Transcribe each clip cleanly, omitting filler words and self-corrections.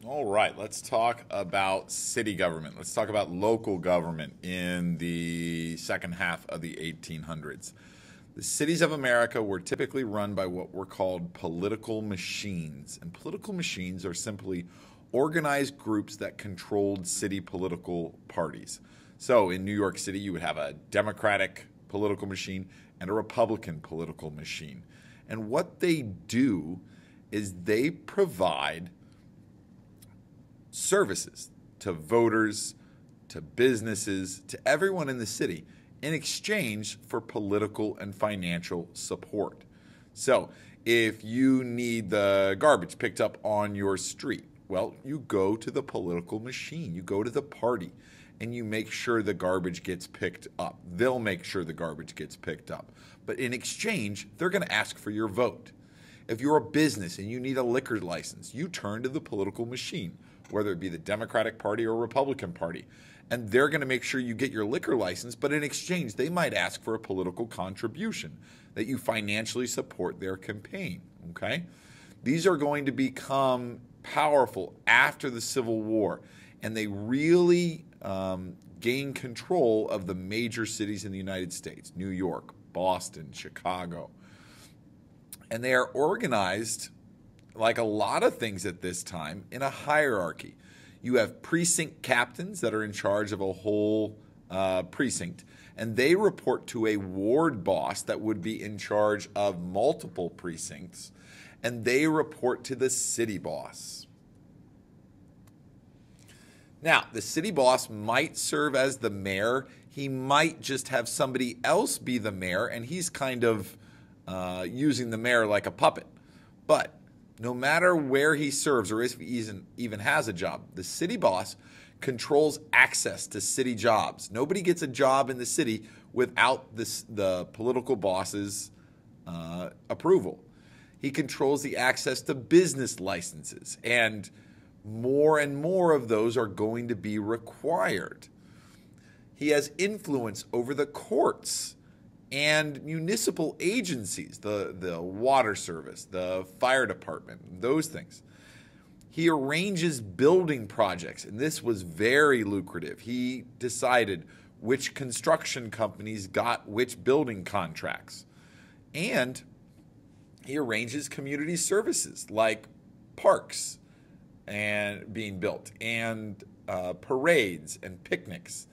All right, let's talk about city government. Let's talk about local government in the second half of the 1800s. The cities of America were typically run by what were called political machines. And political machines are simply organized groups that controlled city political parties. So in New York City, you would have a Democratic political machine and a Republican political machine. And what they do is they provide services to voters, to businesses, to everyone in the city in exchange for political and financial support. So if you need the garbage picked up on your street, well, you go to the political machine, you go to the party, and you make sure the garbage gets picked up. They'll make sure the garbage gets picked up. But in exchange, they're going to ask for your vote. If you're a business and you need a liquor license, you turn to the political machine, whether it be the Democratic Party or Republican Party. And they're going to make sure you get your liquor license, but in exchange, they might ask for a political contribution, that you financially support their campaign, okay? These are going to become powerful after the Civil War, and they really gain control of the major cities in the United States: New York, Boston, Chicago. And they are organized, like a lot of things at this time, in a hierarchy. You have precinct captains that are in charge of a whole precinct, and they report to a ward boss that would be in charge of multiple precincts, and they report to the city boss. Now, the city boss might serve as the mayor. He might just have somebody else be the mayor, and he's kind of using the mayor like a puppet. But no matter where he serves or if he even has a job, the city boss controls access to city jobs. Nobody gets a job in the city without the political boss's approval. He controls the access to business licenses, and more of those are going to be required. He has influence over the courts and municipal agencies, the water service, the fire department, those things. He arranges building projects, and this was very lucrative. He decided which construction companies got which building contracts. And he arranges community services like parks and being built, and parades and picnics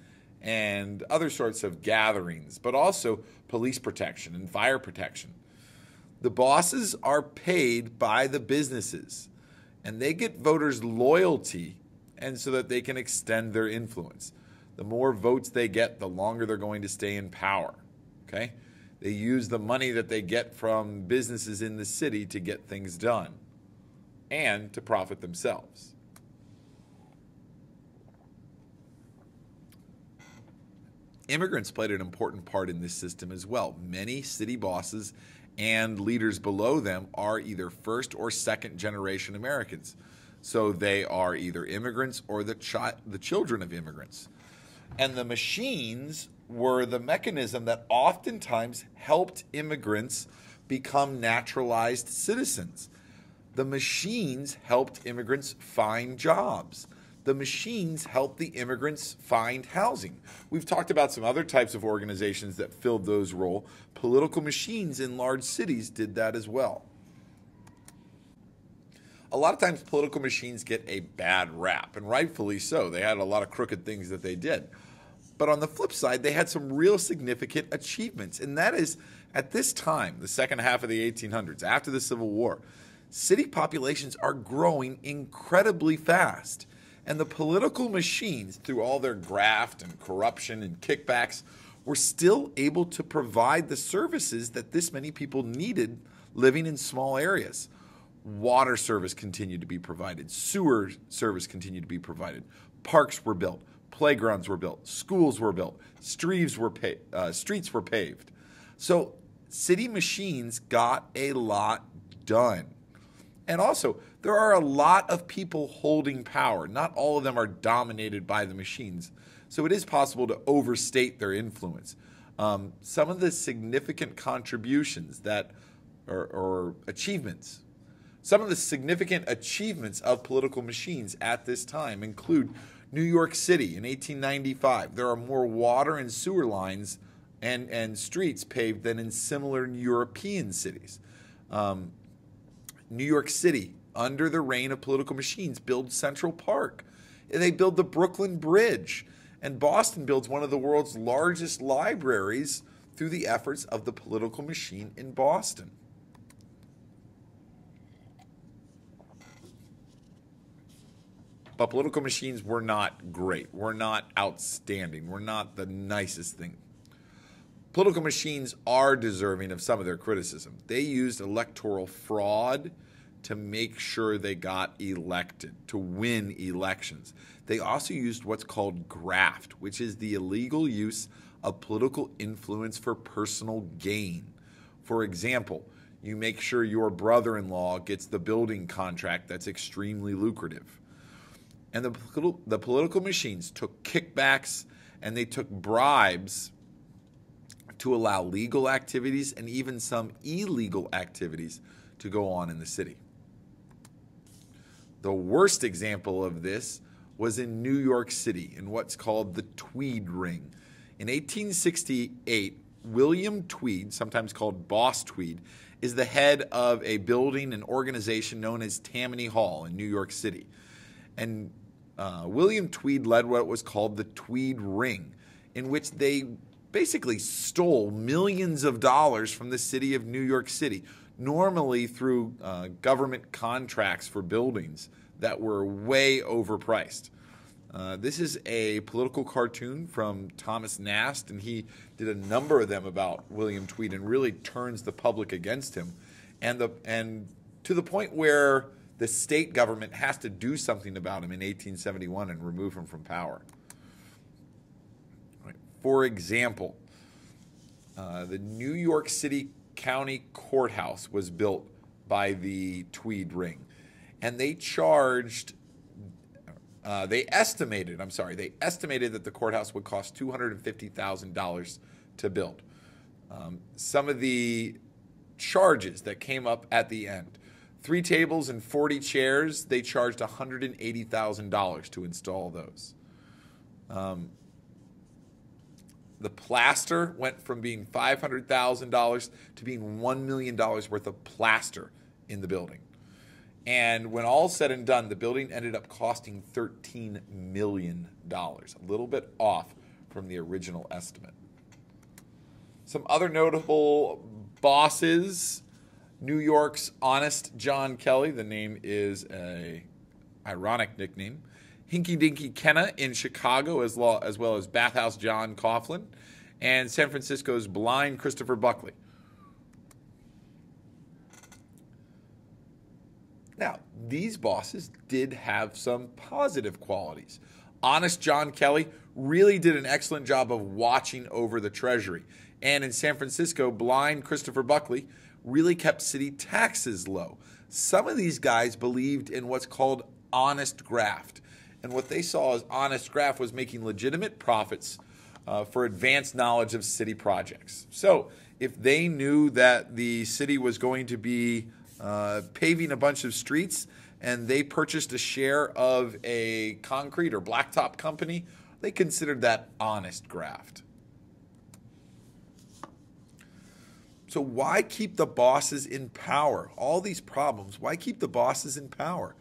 and other sorts of gatherings, but also police protection and fire protection. The bosses are paid by the businesses, and they get voters' loyalty, and so that they can extend their influence. The more votes they get, the longer they're going to stay in power. Okay? They use the money that they get from businesses in the city to get things done and to profit themselves. Immigrants played an important part in this system as well. Many city bosses and leaders below them are either first or second generation Americans. So they are either immigrants or the children of immigrants. And the machines were the mechanism that oftentimes helped immigrants become naturalized citizens. The machines helped immigrants find jobs. The machines helped the immigrants find housing. We've talked about some other types of organizations that filled those roles. Political machines in large cities did that as well. A lot of times political machines get a bad rap, and rightfully so. They had a lot of crooked things that they did. But on the flip side, they had some real significant achievements, and that is, at this time, the second half of the 1800s, after the Civil War, city populations are growing incredibly fast. And the political machines, through all their graft and corruption and kickbacks, were still able to provide the services that this many people needed living in small areas. Water service continued to be provided. Sewer service continued to be provided. Parks were built. Playgrounds were built. Schools were built. Streets were paved. So city machines got a lot done. And also, there are a lot of people holding power. Not all of them are dominated by the machines. So it is possible to overstate their influence. Some of the significant contributions that or achievements Some of the significant achievements of political machines at this time include New York City in 1895. There are more water and sewer lines and streets paved than in similar European cities. New York City, under the reign of political machines, builds Central Park. They build the Brooklyn Bridge. And Boston builds one of the world's largest libraries through the efforts of the political machine in Boston. But political machines were not great, were not outstanding, were not the nicest thing. Political machines are deserving of some of their criticism. They used electoral fraud to make sure they got elected, to win elections. They also used what's called graft, which is the illegal use of political influence for personal gain. For example, you make sure your brother-in-law gets the building contract that's extremely lucrative. And the political machines took kickbacks and they took bribes to allow legal activities and even some illegal activities to go on in the city. The worst example of this was in New York City in what's called the Tweed Ring. In 1868, William Tweed, sometimes called Boss Tweed, is the head of a building and organization known as Tammany Hall in New York City. And William Tweed led what was called the Tweed Ring, in which they basically stole millions of dollars from the city of New York City, normally through government contracts for buildings that were way overpriced. This is a political cartoon from Thomas Nast, and he did a number of them about William Tweed and really turns the public against him, and to the point where the state government has to do something about him in 1871 and remove him from power. For example, the New York City County Courthouse was built by the Tweed Ring, and they estimated that the courthouse would cost $250,000 to build. Some of the charges that came up at the end: 3 tables and 40 chairs, they charged $180,000 to install those. The plaster went from being $500,000 to being $1 million worth of plaster in the building. And when all said and done, the building ended up costing $13 million, a little bit off from the original estimate. Some other notable bosses: New York's Honest John Kelly, the name is an ironic nickname. Hinky Dinky Kenna in Chicago, as well as Bathhouse John Coughlin, and San Francisco's Blind Christopher Buckley. Now, these bosses did have some positive qualities. Honest John Kelly really did an excellent job of watching over the treasury. And in San Francisco, Blind Christopher Buckley really kept city taxes low. Some of these guys believed in what's called honest graft. And what they saw as honest graft was making legitimate profits for advanced knowledge of city projects. So if they knew that the city was going to be paving a bunch of streets and they purchased a share of a concrete or blacktop company, they considered that honest graft. So why keep the bosses in power? All these problems, why keep the bosses in power?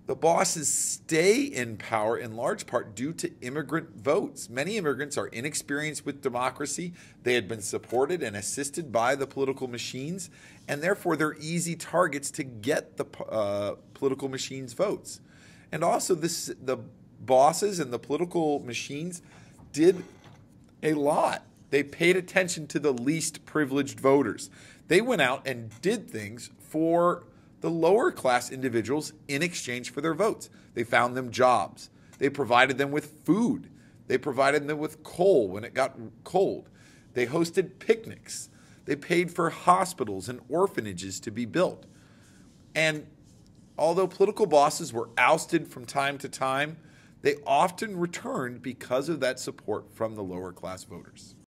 The bosses stay in power in large part due to immigrant votes. Many immigrants are inexperienced with democracy. They had been supported and assisted by the political machines, and therefore they're easy targets to get the political machines' votes. And also the bosses and the political machines did a lot. They paid attention to the least privileged voters. They went out and did things for the lower class individuals in exchange for their votes. They found them jobs. They provided them with food. They provided them with coal when it got cold. They hosted picnics. They paid for hospitals and orphanages to be built. And although political bosses were ousted from time to time, they often returned because of that support from the lower class voters.